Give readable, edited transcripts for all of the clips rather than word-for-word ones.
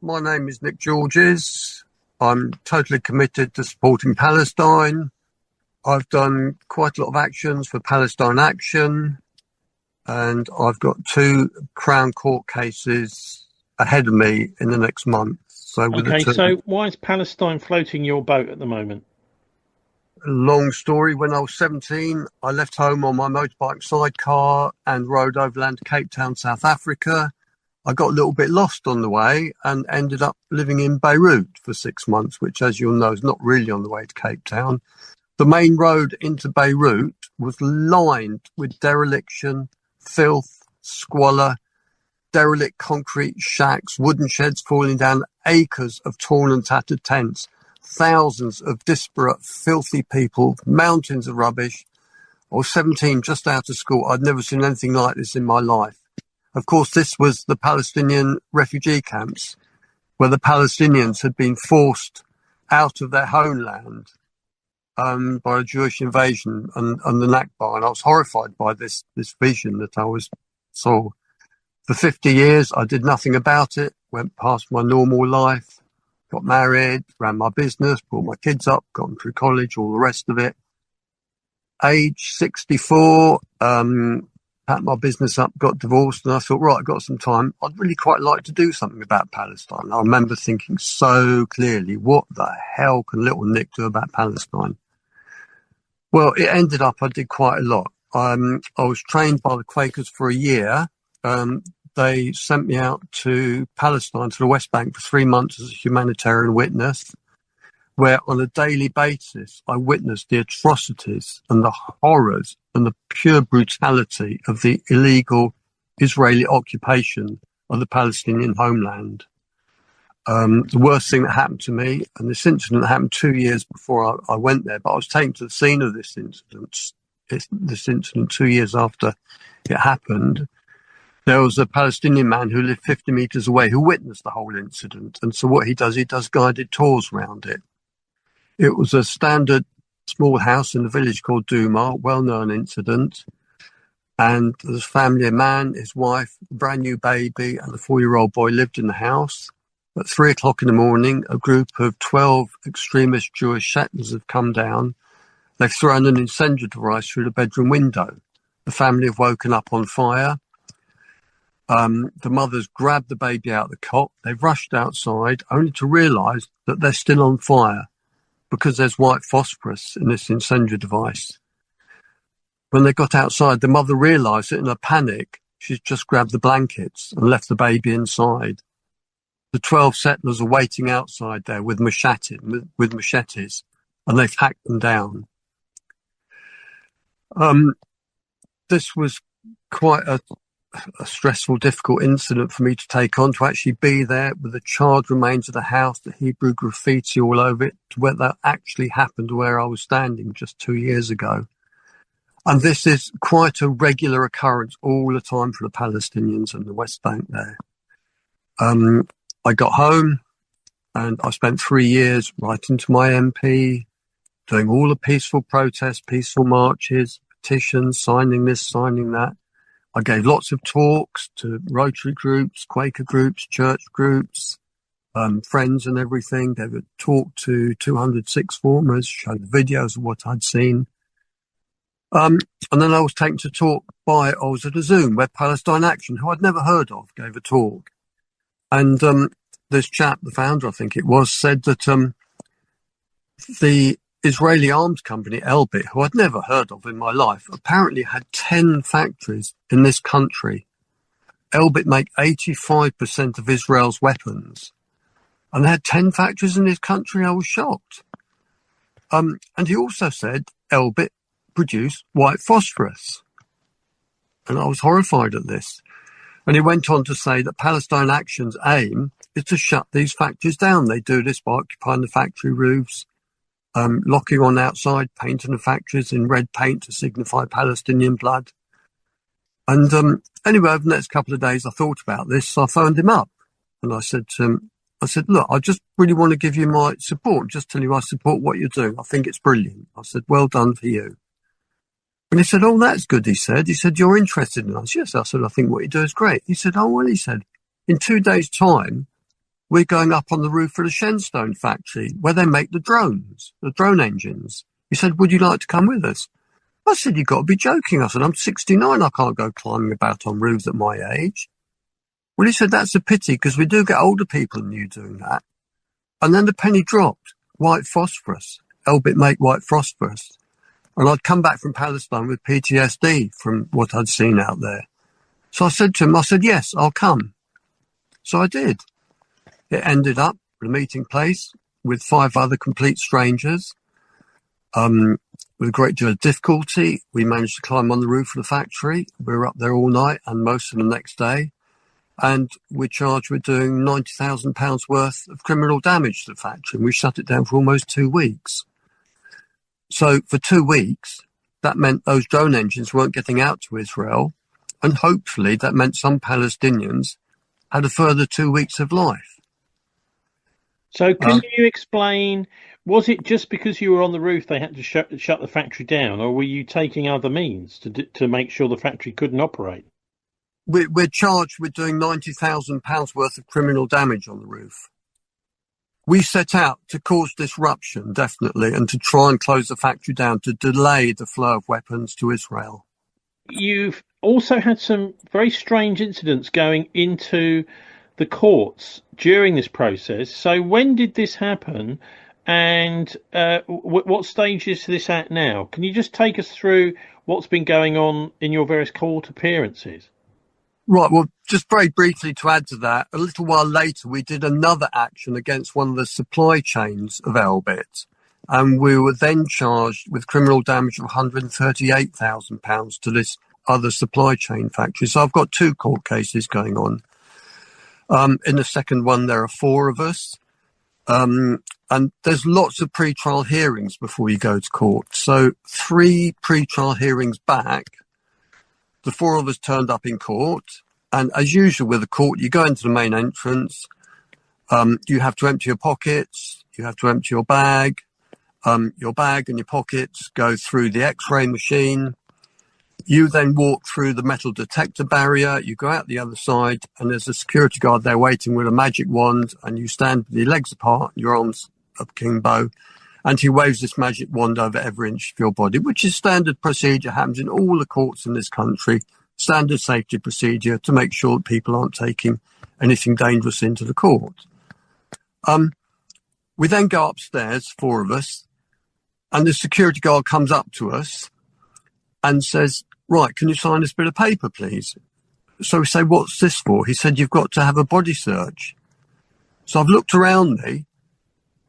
my name is Nick Georges. I'm totally committed to supporting Palestine. I've done quite a lot of actions for Palestine Action, and I've got 2 Crown Court cases ahead of me in the next month. So why is Palestine floating your boat at the moment? Long story. When I was 17, I left home on my motorbike sidecar and rode overland to Cape Town, South Africa. I got a little bit lost on the way and ended up living in Beirut for 6 months, which, as you'll know, is not really on the way to Cape Town. The main road into Beirut was lined with dereliction, filth, squalor, derelict concrete shacks, wooden sheds falling down, acres of torn and tattered tents, thousands of disparate, filthy people, mountains of rubbish. I was 17, just out of school. I'd never seen anything like this in my life. Of course, this was the Palestinian refugee camps, where the Palestinians had been forced out of their homeland by a Jewish invasion and the Nakba. And I was horrified by this vision that I saw. For 50 years, I did nothing about it, went past my normal life, got married, ran my business, brought my kids up, got them through college, all the rest of it. Age 64, packed my business up, got divorced, and I thought, right, I've got some time. I'd really quite like to do something about Palestine. I remember thinking so clearly, what the hell can little Nick do about Palestine? Well, it ended up I did quite a lot. I was trained by the Quakers for a year. They sent me out to Palestine, to the West Bank, for 3 months as a humanitarian witness, where on a daily basis I witnessed the atrocities and the horrors and the pure brutality of the illegal Israeli occupation of the Palestinian homeland. The worst thing that happened to me, and this incident happened 2 years before I went there, but I was taken to the scene of this incident 2 years after it happened. There was a Palestinian man who lived 50 metres away who witnessed the whole incident. And so what he does guided tours around it. It was a standard small house in the village called Duma, well-known incident. And there's a family, a man, his wife, a brand new baby, and a 4-year-old boy lived in the house. At 3 o'clock in the morning, a group of 12 extremist Jewish settlers have come down. They've thrown an incendiary device through the bedroom window. The family have woken up on fire. The mothers grabbed the baby out of the cot. They've rushed outside only to realise that they're still on fire because there's white phosphorus in this incendiary device. When they got outside, the mother realised that in a panic, she's just grabbed the blankets and left the baby inside. The 12 settlers are waiting outside there with machetes, and they've hacked them down. This was quite a stressful, difficult incident for me to take on, to actually be there with the charred remains of the house, the Hebrew graffiti all over it, to where that actually happened where I was standing just 2 years ago. And this is quite a regular occurrence all the time for the Palestinians and the West Bank there. I got home and I spent 3 years writing to my MP, doing all the peaceful protests, peaceful marches, petitions, signing this, signing that. I gave lots of talks to Rotary groups, Quaker groups, church groups, friends and everything. They would talk to 200 sixth formers, show videos of what I'd seen. And then I was taken to talk I was at a Zoom where Palestine Action, who I'd never heard of, gave a talk. And this chap, the founder, I think it was, said that the Israeli arms company, Elbit, who I'd never heard of in my life, apparently had 10 factories in this country. Elbit make 85% of Israel's weapons. And they had 10 factories in this country. I was shocked. And he also said Elbit produced white phosphorus. And I was horrified at this. And he went on to say that Palestine Action's aim is to shut these factories down. They do this by occupying the factory roofs, locking on outside, painting the factories in red paint to signify Palestinian blood. And anyway, over the next couple of days, I thought about this. So I phoned him up and I said to him, look, I just really want to give you my support, just tell you I support what you're doing. I think it's brilliant. I said, well done for you. And he said, oh, that's good, he said, you're interested in us? Yes, I said, I think what you do is great. He said, oh, well, he said, in 2 days' time, we're going up on the roof of the Shenstone factory where they make the drones, the drone engines. He said, would you like to come with us? I said, you've got to be joking. I said, I'm 69. I can't go climbing about on roofs at my age. Well, he said, that's a pity because we do get older people than you doing that. And then the penny dropped. White phosphorus. Elbit make white phosphorus. And I'd come back from Palestine with PTSD from what I'd seen out there. So I said to him, yes, I'll come. So I did. It ended up at a meeting place with 5 other complete strangers. With a great deal of difficulty, we managed to climb on the roof of the factory. We were up there all night and most of the next day. And we're charged with doing £90,000 worth of criminal damage to the factory. And we shut it down for almost 2 weeks. So for 2 weeks, that meant those drone engines weren't getting out to Israel. And hopefully that meant some Palestinians had a further 2 weeks of life. So can you explain, was it just because you were on the roof they had to shut the factory down, or were you taking other means to make sure the factory couldn't operate? We're charged with doing £90,000 worth of criminal damage on the roof. We set out to cause disruption, definitely, and to try and close the factory down, to delay the flow of weapons to Israel. You've also had some very strange incidents going into the courts during this process. So when did this happen, and what stage is this at now? Can you just take us through what's been going on in your various court appearances? Right, well, just very briefly to add to that, a little while later we did another action against one of the supply chains of Elbit, and we were then charged with criminal damage of £138,000 to this other supply chain factory. So I've got 2 court cases going on. In the second one, there are 4 of us. And there's lots of pre-trial hearings before you go to court. So 3 pre-trial hearings back, the 4 of us turned up in court. And as usual with the court, you go into the main entrance. You have to empty your pockets. You have to empty your bag. Your bag and your pockets go through the X-ray machine. You then walk through the metal detector barrier. You go out the other side, and there's a security guard there waiting with a magic wand, and you stand with your legs apart, your arms akimbo, and he waves this magic wand over every inch of your body, which is standard procedure, happens in all the courts in this country, standard safety procedure to make sure that people aren't taking anything dangerous into the court. We then go upstairs, 4 of us, and the security guard comes up to us and says, right, can you sign this bit of paper, please? So we say, what's this for? He said, you've got to have a body search. So I've looked around me,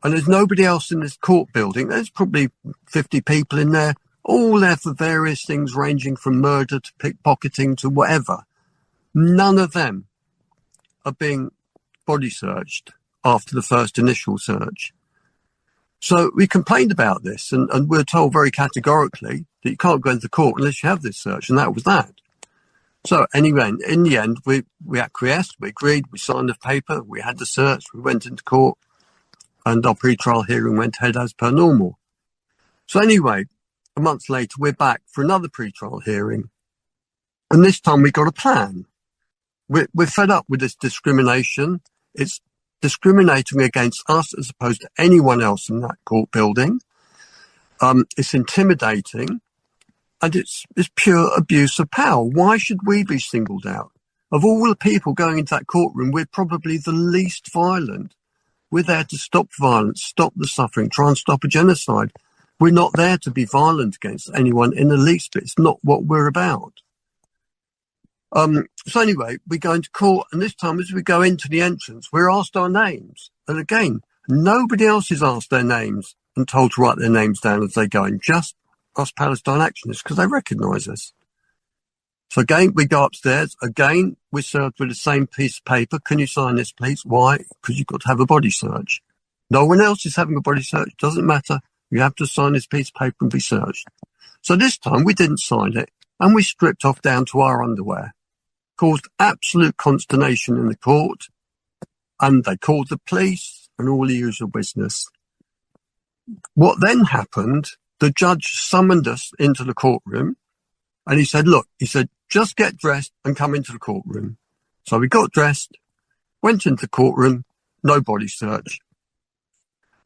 and there's nobody else in this court building. There's probably 50 people in there, all there for various things ranging from murder to pickpocketing to whatever. None of them are being body searched after the first initial search. So we complained about this, and we're told very categorically that you can't go into court unless you have this search, and that was that. So anyway, in the end, we acquiesced, we agreed, we signed the paper, we had the search, we went into court, and our pre-trial hearing went ahead as per normal. So anyway, a month later, we're back for another pre-trial hearing, and this time we got a plan. We're fed up with this discrimination. It's discriminating against us as opposed to anyone else in that court building. It's intimidating, and it's pure abuse of power. Why should we be singled out? Of all the people going into that courtroom, we're probably the least violent. We're there to stop violence, stop the suffering, try and stop a genocide. We're not there to be violent against anyone in the least bit. It's not what we're about. So anyway, we go into court, and this time as we go into the entrance, we're asked our names. And again, nobody else is asked their names and told to write their names down as they go in, just us Palestine Actionists, because they recognise us. So again, we go upstairs. Again, we're served with the same piece of paper. Can you sign this, please? Why? Because you've got to have a body search. No one else is having a body search. Doesn't matter. You have to sign this piece of paper and be searched. So this time we didn't sign it, and we stripped off down to our underwear. Caused absolute consternation in the court, and they called the police and all the usual business. What then happened, the judge summoned us into the courtroom, and he said, look, just get dressed and come into the courtroom. So we got dressed, went into the courtroom, no body search.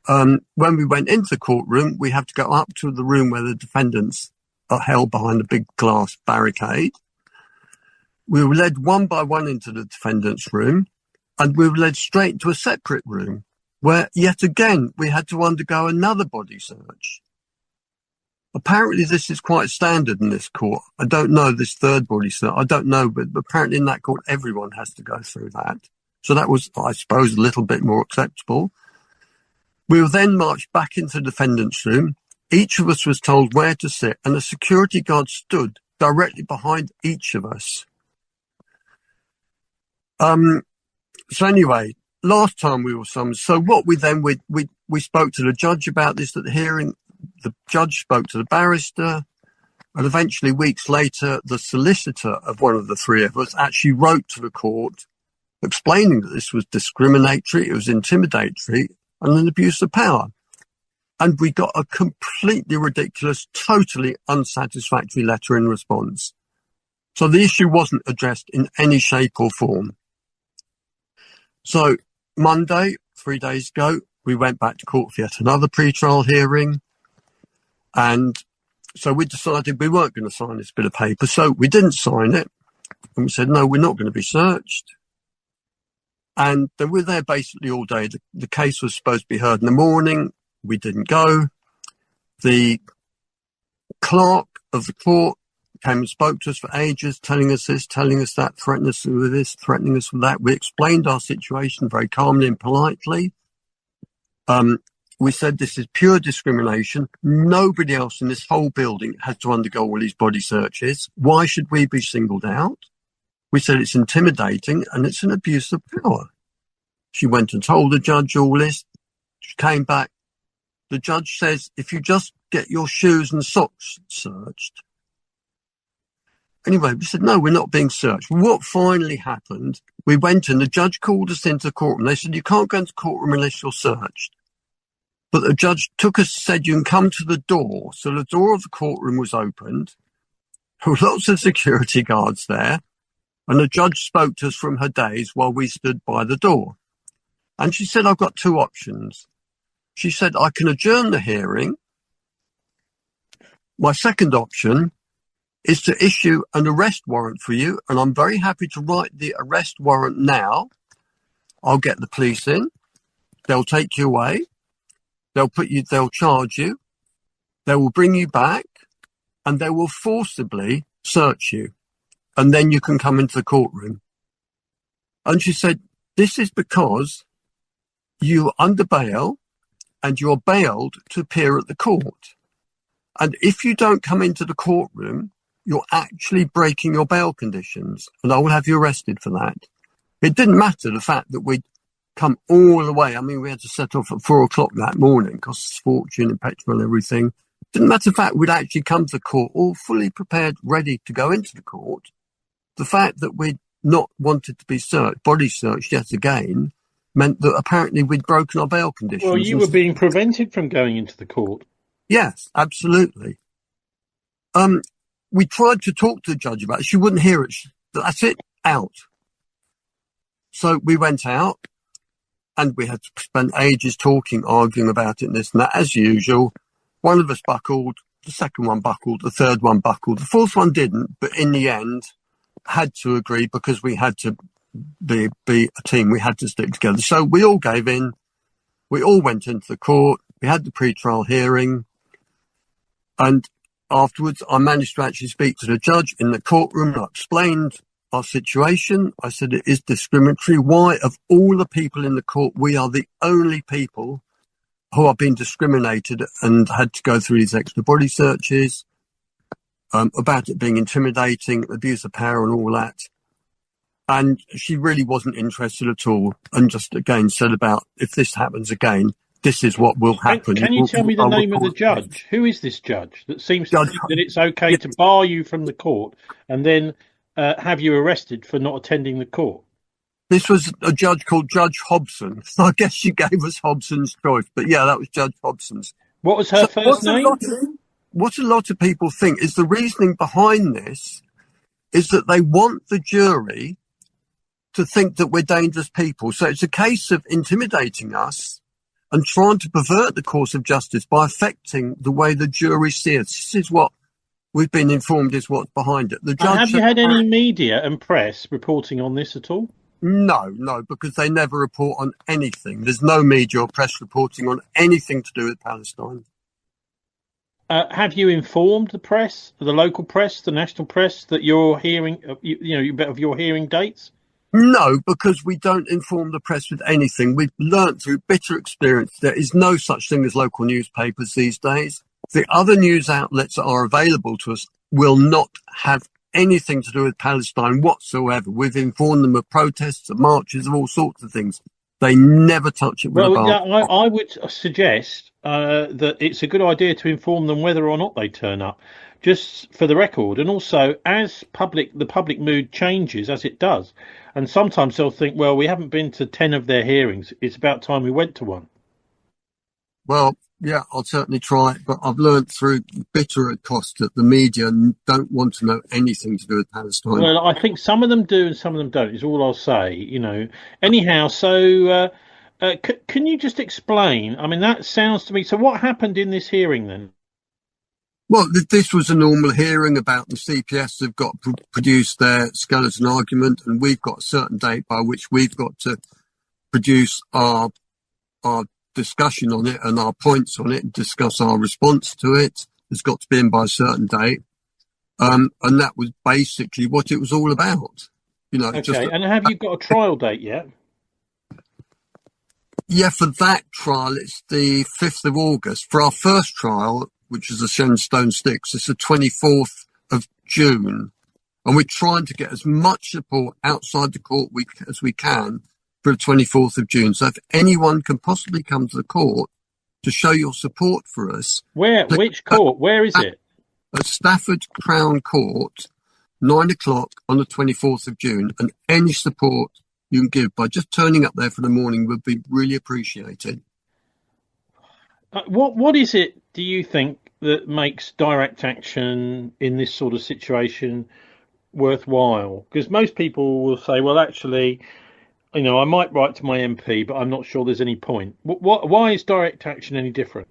When we went into the courtroom, we had to go up to the room where the defendants are held behind a big glass barricade. We were led one by one into the defendants' room, and we were led straight into a separate room where, yet again, we had to undergo another body search. Apparently, this is quite standard in this court. I don't know this third body search. I don't know, but apparently in that court, everyone has to go through that. So that was, I suppose, a little bit more acceptable. We were then marched back into the defendant's room. Each of us was told where to sit, and a security guard stood directly behind each of us. So anyway, last time we were summoned. So what we then, we spoke to the judge about this at the hearing. The judge spoke to the barrister, and eventually weeks later, the solicitor of one of the three of us actually wrote to the court explaining that this was discriminatory, it was intimidatory, and an abuse of power. And we got a completely ridiculous, totally unsatisfactory letter in response. So the issue wasn't addressed in any shape or form. So Monday, 3 days ago, we went back to court for yet another pre-trial hearing. And so we decided we weren't going to sign this bit of paper. So we didn't sign it. And we said, no, we're not going to be searched. And they were there basically all day. The case was supposed to be heard in the morning. We didn't go. The clerk of the court came and spoke to us for ages, telling us this, telling us that, threatening us with this, threatening us with that. We explained our situation very calmly and politely. We said this is pure discrimination. Nobody else in this whole building has to undergo all these body searches. Why should we be singled out? We said it's intimidating and it's an abuse of power. She went and told the judge all this. She came back. The judge says, if you just get your shoes and socks searched. Anyway, we said, no, we're not being searched. What finally happened, we went and the judge called us into the courtroom. They said, you can't go into the courtroom unless you're searched. But the judge took us, said, you can come to the door. So the door of the courtroom was opened. There were lots of security guards there. And the judge spoke to us from her days while we stood by the door. And she said, I've got two options. She said, I can adjourn the hearing. My second option is to issue an arrest warrant for you. And I'm very happy to write the arrest warrant now. I'll get the police in. They'll take you away. They'll charge you. They will bring you back and they will forcibly search you. And then you can come into the courtroom. And she said, this is because you're under bail and you're bailed to appear at the court. And if you don't come into the courtroom, you're actually breaking your bail conditions and I will have you arrested for that. It didn't matter the fact that we'd come all the way. I mean, we had to set off at 4 o'clock that morning, cost us a fortune and petrol and everything. It didn't matter the fact we'd actually come to the court all fully prepared, ready to go into the court. The fact that we'd not wanted to be searched, body searched yet again, meant that apparently we'd broken our bail conditions. Well, you were being prevented from going into the court. Yes, absolutely. We tried to talk to the judge about it. She wouldn't hear it. That's it, out. So we went out and we had to spend ages talking, arguing about it and this and that. As usual, one of us buckled, the second one buckled, the third one buckled, the fourth one didn't, but in the end had to agree because we had to be a team. We had to stick together. So we all gave in. We all went into the court. We had the pre-trial hearing. And afterwards, I managed to actually speak to the judge in the courtroom. I explained our situation. I said it is discriminatory. Why, of all the people in the court, we are the only people who are being discriminated and had to go through these extra body searches, about it being intimidating, abuse of power and all that. And she really wasn't interested at all and just again said about if this happens again, this is what will happen. Can you tell me the name of the judge? Who is this judge that seems to think that it's okay to bar you from the court and then have you arrested for not attending the court? This was a judge called Judge Hobson. I guess she gave us Hobson's choice, but yeah, that was Judge Hobson's. What was her first name? What a lot of people think is the reasoning behind this is that they want the jury to think that we're dangerous people. So it's a case of intimidating us and trying to pervert the course of justice by affecting the way the jury see us. This is what we've been informed is what's behind it. The Have judge you said, had any media and press reporting on this at all? no, because they never report on anything. There's no media or press reporting on anything to do with Palestine. Have you informed the press, the local press, the national press, that you're hearing, of your hearing dates? No, because we don't inform the press with anything. We've learnt through bitter experience there is no such thing as local newspapers these days. The other news outlets that are available to us will not have anything to do with Palestine whatsoever. We've informed them of protests, of marches, of all sorts of things. They never touch it with a Well, yeah, barge. I would suggest that it's a good idea to inform them whether or not they turn up, just for the record. And also, as the public mood changes, as it does, and sometimes they'll think, well, we haven't been to 10 of their hearings. It's about time we went to one. Well, yeah, I'll certainly try, but I've learned through bitter cost that the media don't want to know anything to do with Palestine. Well, I think some of them do and some of them don't, is all I'll say, Anyhow, so can you just explain? I mean, that sounds to me. So what happened in this hearing then? Well, this was a normal hearing about the CPS have got to produce their skeleton argument, and we've got a certain date by which we've got to produce our discussion on it and our points on it and discuss our response to it. It's got to be in by a certain date. And that was basically what it was all about. Okay, and have you got a trial date yet? Yeah, for that trial, it's the 5th of August. For our first trial, which is the Shenstone Sticks, it's the 24th of June. And we're trying to get as much support outside the court as we can for the 24th of June. So if anyone can possibly come to the court to show your support for us. Which court? Where is it? At Stafford Crown Court, 9 o'clock on the 24th of June. And any support you can give by just turning up there for the morning would be really appreciated. What is it, do you think, that makes direct action in this sort of situation worthwhile? Because most people will say, well, actually, I might write to my MP, but I'm not sure there's any point. Why is direct action any different?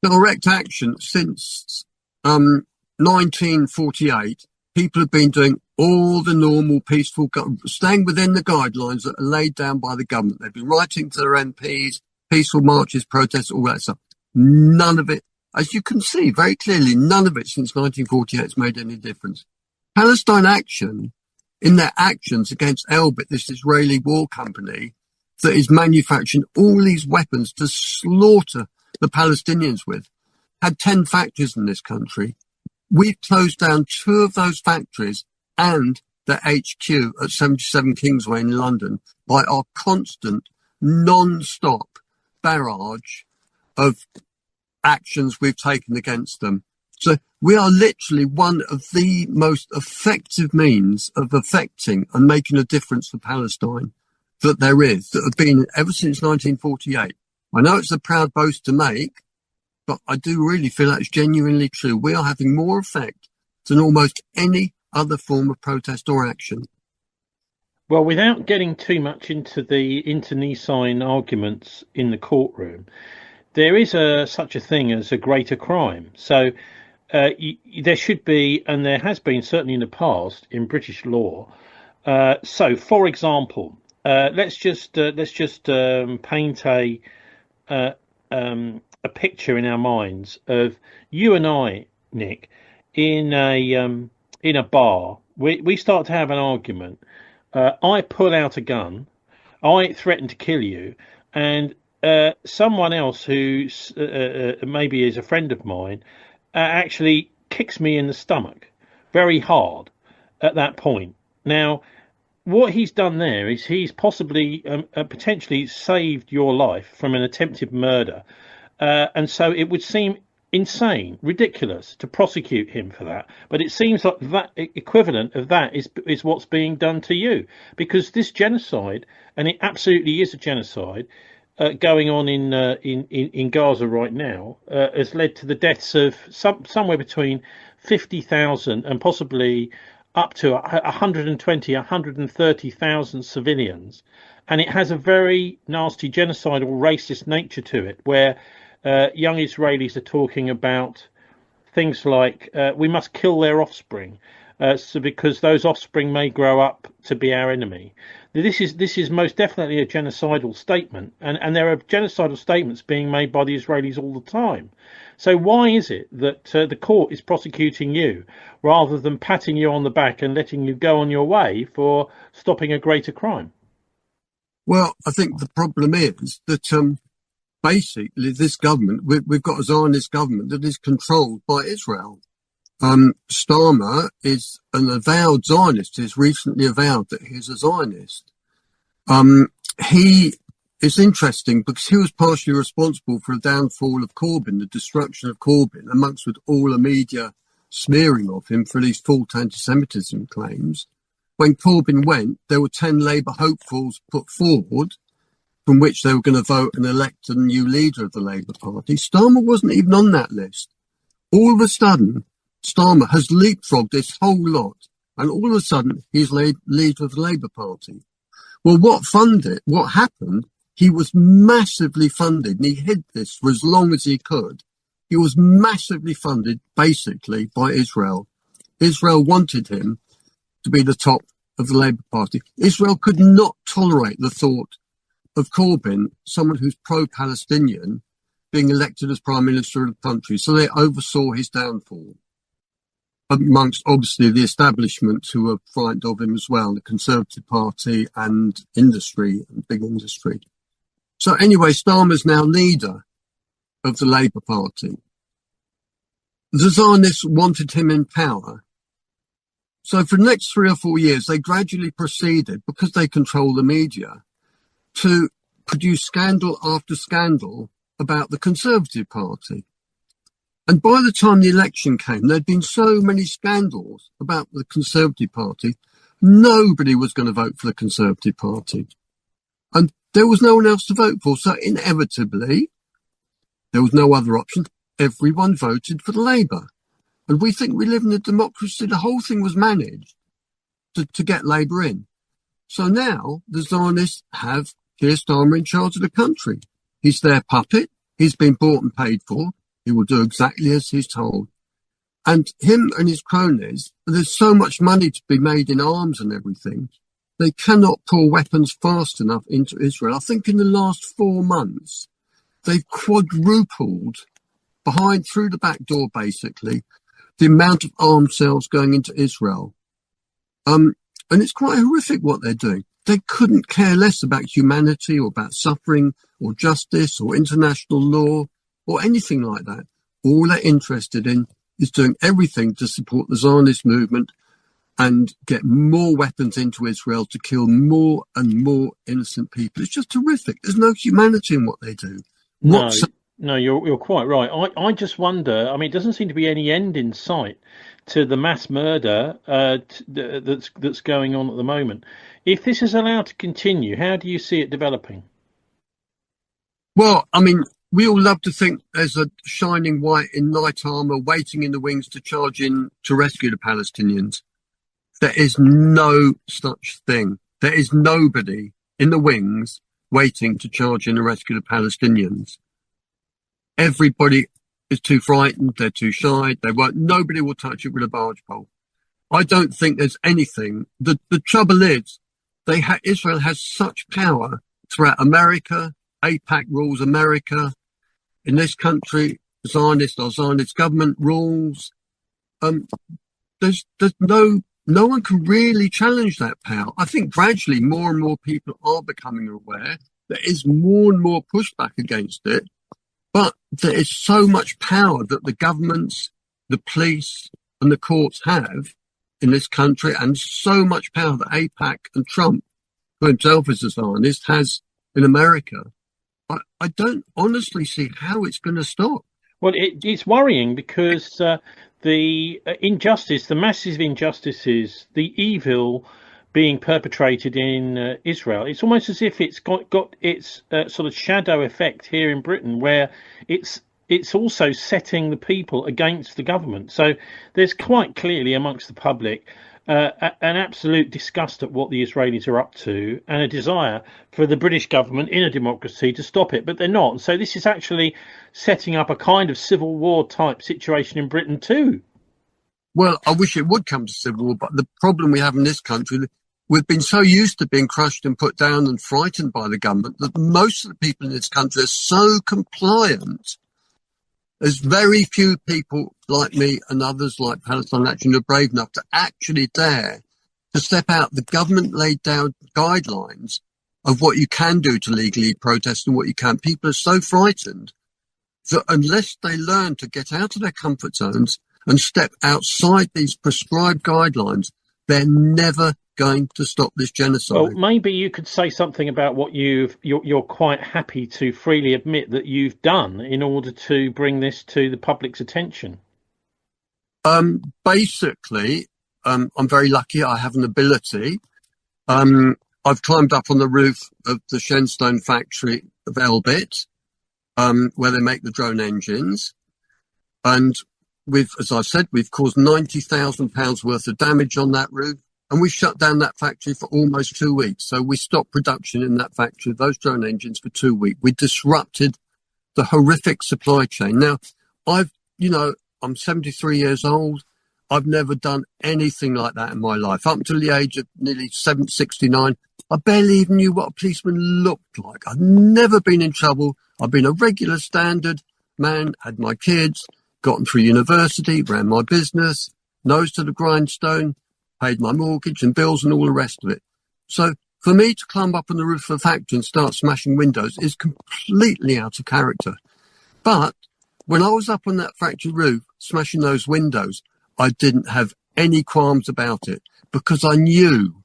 Direct action, since 1948, people have been doing all the normal peaceful, staying within the guidelines that are laid down by the government. They've been writing to their MPs, peaceful marches, protests, all that stuff. None of it, as you can see very clearly, none of it since 1948 has made any difference. Palestine Action, in their actions against Elbit, this Israeli war company that is manufacturing all these weapons to slaughter the Palestinians with, had 10 factories in this country. We've closed down 2 of those factories and their HQ at 77 Kingsway in London by our constant, non-stop barrage of actions we've taken against them. So we are literally one of the most effective means of affecting and making a difference for Palestine that there is, that have been ever since 1948. I know it's a proud boast to make, but I do really feel that's genuinely true. We are having more effect than almost any other form of protest or action. Well, without getting too much into the internecine arguments in the courtroom, there is such a thing as a greater crime. So there should be, and there has been certainly in the past in British law. So, for example, let's just paint a picture in our minds of you and I, Nick, in a bar. We start to have an argument. I pull out a gun. I threaten to kill you, and someone else who maybe is a friend of mine actually kicks me in the stomach very hard at that point. Now, what he's done there is he's possibly potentially saved your life from an attempted murder. And so it would seem insane, ridiculous to prosecute him for that. But it seems like that equivalent of that is what's being done to you, because this genocide, and it absolutely is a genocide, going on in Gaza right now, has led to the deaths of somewhere between 50,000 and possibly up to 120, 130,000 civilians, and it has a very nasty genocidal, racist nature to it, where young Israelis are talking about things like we must kill their offspring, so because those offspring may grow up to be our enemy. This is most definitely a genocidal statement, and there are genocidal statements being made by the Israelis all the time. So why is it that the court is prosecuting you rather than patting you on the back and letting you go on your way for stopping a greater crime? Well, I think the problem is that basically this government, we've got a Zionist government that is controlled by Israel. Starmer is an avowed Zionist. He's recently avowed that he's a Zionist. He is interesting because he was partially responsible for the downfall of Corbyn, the destruction of Corbyn, amongst with all the media smearing of him for these false anti-Semitism claims. When Corbyn went, there were 10 Labour hopefuls put forward from which they were going to vote and elect a new leader of the Labour Party. Starmer wasn't even on that list. All of a sudden, Starmer has leapfrogged this whole lot, and all of a sudden, he's leader of the Labour Party. Well, what happened, he was massively funded, and he hid this for as long as he could. He was massively funded, basically, by Israel. Israel wanted him to be the top of the Labour Party. Israel could not tolerate the thought of Corbyn, someone who's pro-Palestinian, being elected as Prime Minister of the country, so they oversaw his downfall. Amongst, obviously, the establishment who were frightened of him as well, the Conservative Party and industry, and big industry. So anyway, Starmer's now leader of the Labour Party. The Zionists wanted him in power. So for the next 3 or 4 years, they gradually proceeded, because they control the media, to produce scandal after scandal about the Conservative Party. And by the time the election came, there'd been so many scandals about the Conservative Party, nobody was going to vote for the Conservative Party. And there was no one else to vote for. So inevitably, there was no other option. Everyone voted for the Labour. And we think we live in a democracy. The whole thing was managed to get Labour in. So now the Zionists have Keir Starmer in charge of the country. He's their puppet. He's been bought and paid for. He will do exactly as he's told. And him and his cronies, there's so much money to be made in arms and everything. They cannot pour weapons fast enough into Israel. I think in the last 4 months, they've quadrupled through the back door, basically, the amount of armed sales going into Israel. And it's quite horrific what they're doing. They couldn't care less about humanity or about suffering or justice or international law or anything like that. All they're interested in is doing everything to support the Zionist movement and get more weapons into Israel to kill more and more innocent people. It's just horrific. There's no humanity in what they do. No, no, you're quite right. I just wonder. I mean, it doesn't seem to be any end in sight to the mass murder that's going on at the moment. If this is allowed to continue, how do you see it developing? Well, I mean, we all love to think there's a shining white in knight armour waiting in the wings to charge in to rescue the Palestinians. There is no such thing. There is nobody in the wings waiting to charge in to rescue the Palestinians. Everybody is too frightened. They're too shy. Nobody will touch it with a barge pole. I don't think there's anything. The trouble is, Israel has such power throughout America. AIPAC rules America. In this country, Zionist government rules. There's no one can really challenge that power. I think gradually more and more people are becoming aware. There is more and more pushback against it. But there is so much power that the governments, the police and the courts have in this country, and so much power that AIPAC and Trump, who himself is a Zionist, has in America. I don't honestly see how it's going to stop. Well, it's worrying because the injustice, the massive injustices, the evil being perpetrated in Israel, it's almost as if it's got its sort of shadow effect here in Britain, where it's also setting the people against the government. So there's quite clearly amongst the public an absolute disgust at what the Israelis are up to, and a desire for the British government in a democracy to stop it, but they're not. So this is actually setting up a kind of civil war type situation in Britain too. Well, I wish it would come to civil war, but the problem we have in this country, we've been so used to being crushed and put down and frightened by the government that most of the people in this country are so compliant. There's very few people like me and others like Palestine Action who are brave enough to actually dare to step out. The government laid down guidelines of what you can do to legally protest and what you can't. People are so frightened that unless they learn to get out of their comfort zones and step outside these prescribed guidelines, they're never going to stop this genocide. Well, maybe you could say something about what you're quite happy to freely admit that you've done in order to bring this to the public's attention. Basically, I'm very lucky. I have an ability. I've climbed up on the roof of the Shenstone factory of Elbit, where they make the drone engines. And as I said, we've caused £90,000 worth of damage on that roof. And we shut down that factory for almost 2 weeks. So we stopped production in that factory of those drone engines for 2 weeks. We disrupted the horrific supply chain. Now, I'm 73 years old. I've never done anything like that in my life. Up until the age of nearly 69, I barely even knew what a policeman looked like. I've never been in trouble. I've been a regular standard man, had my kids, gotten through university, ran my business, nose to the grindstone, paid my mortgage and bills and all the rest of it. So for me to climb up on the roof of a factory and start smashing windows is completely out of character. But when I was up on that factory roof smashing those windows, I didn't have any qualms about it because I knew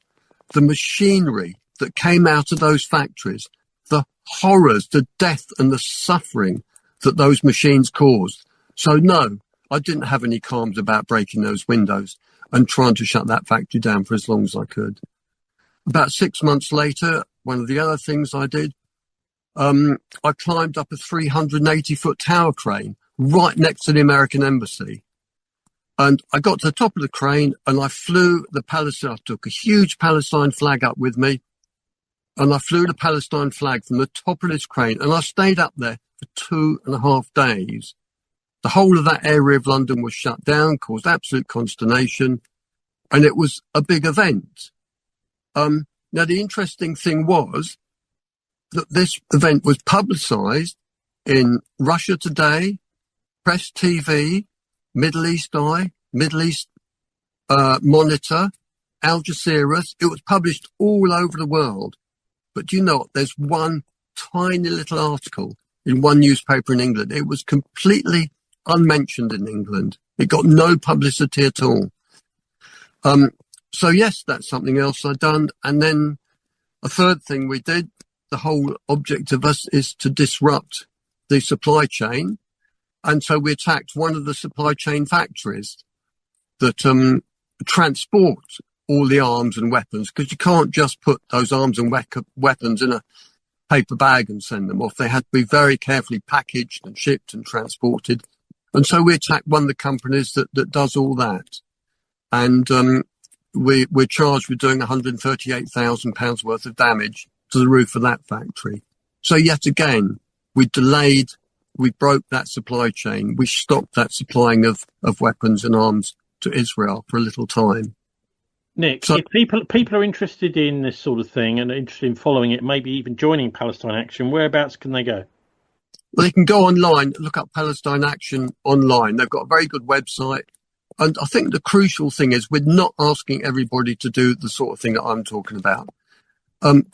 the machinery that came out of those factories, the horrors, the death and the suffering that those machines caused. So no, I didn't have any qualms about breaking those windows and trying to shut that factory down for as long as I could. About 6 months later, one of the other things I did, I climbed up a 380-foot tower crane right next to the American embassy. And I got to the top of the crane and I flew the Palestine. I took a huge Palestine flag up with me and I flew the Palestine flag from the top of this crane and I stayed up there for 2.5 days. The whole of that area of London was shut down, caused absolute consternation, and it was a big event. Now, the interesting thing was that this event was publicised in Russia Today, Press TV, Middle East Eye, Middle East Monitor, Al Jazeera. It was published all over the world. But do you know what? There's one tiny little article in one newspaper in England. It was completely unmentioned in England. It got no publicity at all. So yes, that's something else I've done. And then a third thing we did, the whole object of us is to disrupt the supply chain. And so we attacked one of the supply chain factories that transport all the arms and weapons, because you can't just put those arms and weapons in a paper bag and send them off. They had to be very carefully packaged and shipped and transported. And so we attacked one of the companies that does all that. And we're charged with doing £138,000 worth of damage to the roof of that factory. So yet again, we broke that supply chain. We stopped that supplying of weapons and arms to Israel for a little time. Nick, if people are interested in this sort of thing and interested in following it, maybe even joining Palestine Action, whereabouts can they go? Well, they can go online, look up Palestine Action online. They've got a very good website. And I think the crucial thing is we're not asking everybody to do the sort of thing that I'm talking about.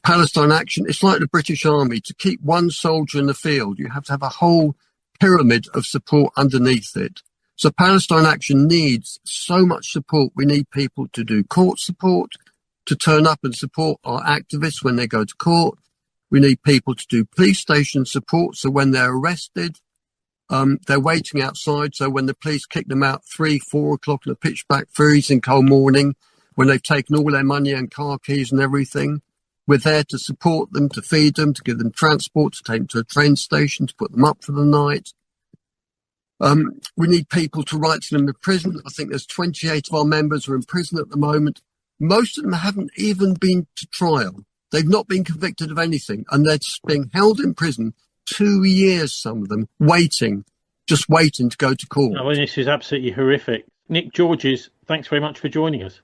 Palestine Action, it's like the British Army. To keep one soldier in the field, you have to have a whole pyramid of support underneath it. So Palestine Action needs so much support. We need people to do court support, to turn up and support our activists when they go to court. We need people to do police station support. So when they're arrested, they're waiting outside. So when the police kick them out 3, 4 o'clock in a pitch black freezing cold morning, when they've taken all their money and car keys and everything, we're there to support them, to feed them, to give them transport, to take them to a train station, to put them up for the night. We need people to write to them in prison. I think there's 28 of our members who are in prison at the moment. Most of them haven't even been to trial. They've not been convicted of anything, and they're just being held in prison 2 years, some of them, just waiting to go to court. Oh, well, this is absolutely horrific. Nick Georges, thanks very much for joining us.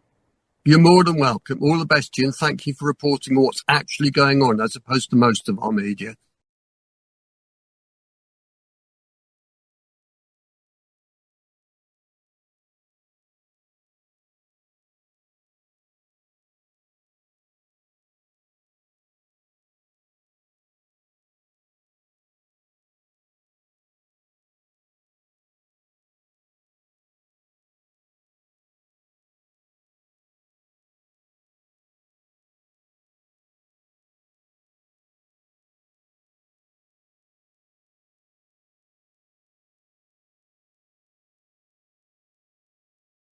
You're more than welcome. All the best to you, and thank you for reporting what's actually going on, as opposed to most of our media.